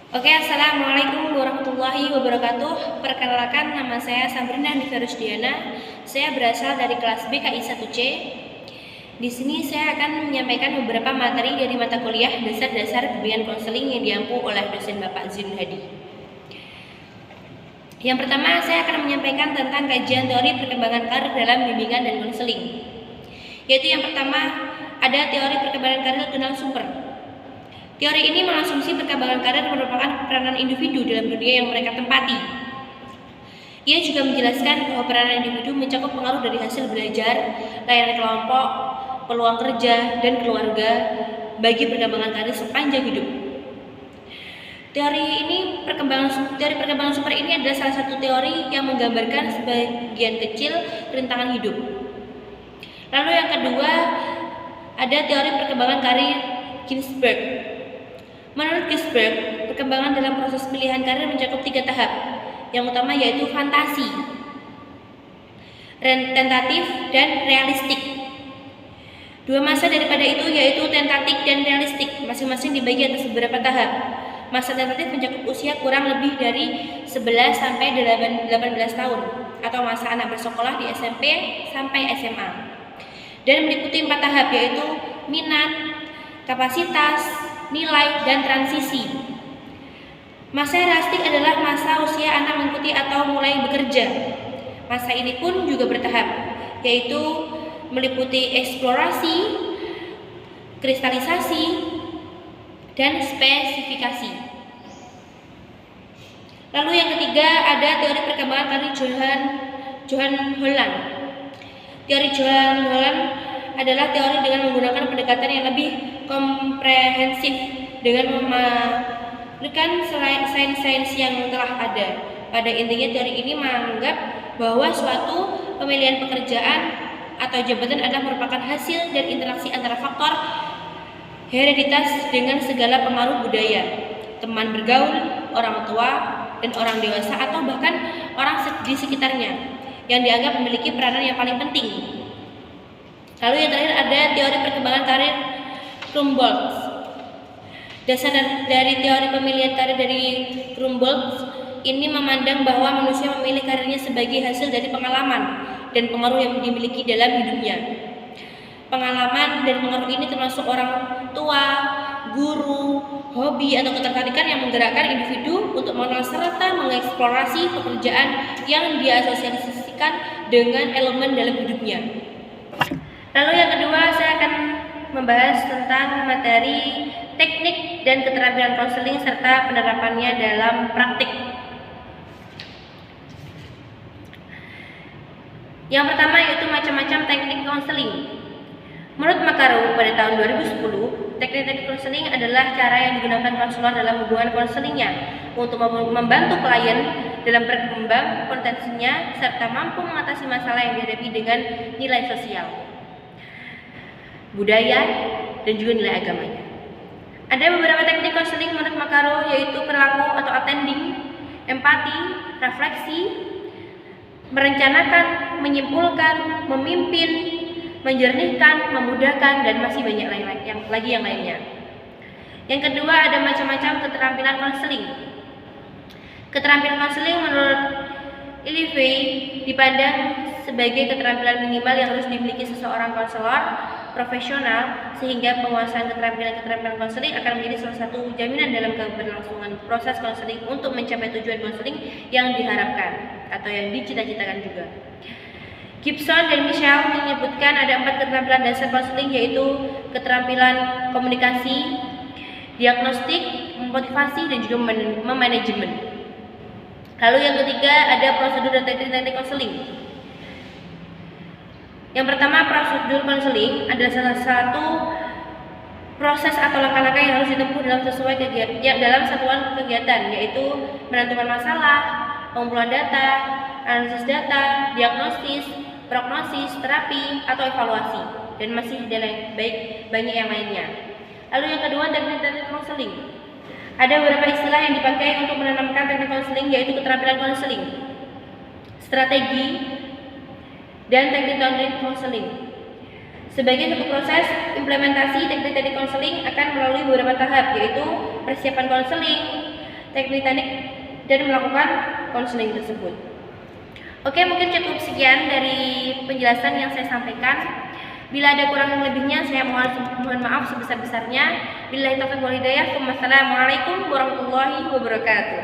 Oke, assalamualaikum warahmatullahi wabarakatuh. Perkenalkan, nama saya Sabrina Nisa Rusdiana. Saya berasal dari kelas B KI 1C. Di sini saya akan menyampaikan beberapa materi dari mata kuliah dasar-dasar bimbingan konseling yang diampu oleh dosen Bapak Zin Hadi. Yang pertama, saya akan menyampaikan tentang kajian teori perkembangan karir dalam bimbingan dan konseling. Yaitu yang pertama, ada teori perkembangan karir dengan sumber. Teori ini mengasumsi perkembangan karir merupakan peranan individu dalam dunia yang mereka tempati. Ia juga menjelaskan bahwa peranan individu mencakup pengaruh dari hasil belajar, layanan kelompok, peluang kerja, dan keluarga bagi perkembangan karir sepanjang hidup. Teori perkembangan super ini adalah salah satu teori yang menggambarkan sebagian kecil rintangan hidup. Lalu yang kedua, ada teori perkembangan karir Ginsberg. Menurut Ginsberg, perkembangan dalam proses pilihan karir mencakup 3 tahap. Yang utama yaitu fantasi, tentatif, dan realistik. Dua masa daripada itu yaitu tentatif dan realistik, masing-masing dibagi atas beberapa tahap. Masa tentatif mencakup usia kurang lebih dari 11 sampai 18 tahun atau masa anak bersekolah di SMP sampai SMA. Dan meliputi 4 tahap yaitu minat, kapasitas, nilai, dan transisi. Masa realistik adalah masa usia anak mengikuti atau mulai bekerja. Masa ini pun juga bertahap, yaitu meliputi eksplorasi, kristalisasi, dan spesifikasi. Lalu yang ketiga ada teori perkembangan karir Johan Holland. Teori Johan Holland adalah teori dengan menggunakan pendekatan yang lebih komprehensif dengan memadukan sains-sains yang telah ada. Pada intinya teori ini menganggap bahwa suatu pemilihan pekerjaan atau jabatan adalah merupakan hasil dari interaksi antara faktor hereditas dengan segala pengaruh budaya, teman bergaul, orang tua, dan orang dewasa atau bahkan orang di sekitarnya yang dianggap memiliki peranan yang paling penting. Lalu yang terakhir ada teori perkembangan karir Rumboldt. Dasar dari teori pemilihan karir dari Rumboldt ini memandang bahwa manusia memilih karirnya sebagai hasil dari pengalaman dan pengaruh yang dimiliki dalam hidupnya. Pengalaman dan pengaruh ini termasuk orang tua, guru, hobi atau ketertarikan yang menggerakkan individu untuk mengenal serta mengeksplorasi pekerjaan yang diasosiasikan dengan elemen dalam hidupnya. Lalu yang kedua saya akan membahas tentang materi teknik dan keterampilan konseling serta penerapannya dalam praktik. Yang pertama yaitu macam-macam teknik konseling. Menurut Makaro pada tahun 2010, teknik-teknik konseling adalah cara yang digunakan konselor dalam hubungan konselingnya untuk membantu klien dalam berkembang potensinya serta mampu mengatasi masalah yang dihadapi dengan nilai sosial, budaya, dan juga nilai agamanya. Ada beberapa teknik konseling menurut Makaro yaitu perilaku atau attending, empati, refleksi, merencanakan, menyimpulkan, memimpin, menjernihkan, memudahkan, dan masih banyak yang lainnya. Yang kedua ada macam-macam keterampilan konseling. Keterampilan konseling menurut Ilifei dipandang sebagai keterampilan minimal yang harus dimiliki seseorang konselor profesional, sehingga penguasaan keterampilan konseling akan menjadi salah satu jaminan dalam keberlangsungan proses konseling untuk mencapai tujuan konseling yang diharapkan atau yang dicita-citakan juga. Gibson dan Michelle menyebutkan ada 4 keterampilan dasar konseling yaitu keterampilan komunikasi, diagnostik, motivasi, dan juga memanajemen. Lalu yang ketiga ada prosedur dan teknik-teknik konseling. Yang pertama, prosedur konseling adalah salah satu proses atau langkah-langkah yang harus ditempuh dalam satuan kegiatan, yaitu menentukan masalah, pengumpulan data, analisis data, diagnosis, prognosis, terapi, atau evaluasi, dan masih banyak yang lainnya. Lalu yang kedua, teknik-teknik konseling. Ada beberapa istilah yang dipakai untuk menanamkan teknik konseling, yaitu keterampilan konseling, strategi, dan teknik-teknik konseling. Sebagai satu proses implementasi teknik-teknik konseling akan melalui beberapa tahap, yaitu persiapan konseling, teknik-teknik dan melakukan konseling tersebut. Oke, mungkin cukup sekian dari penjelasan yang saya sampaikan. Bila ada kurang lebihnya, saya mohon maaf sebesar-besarnya. Billahi taufiq wal hidayah. Wassalamualaikum warahmatullahi wabarakatuh.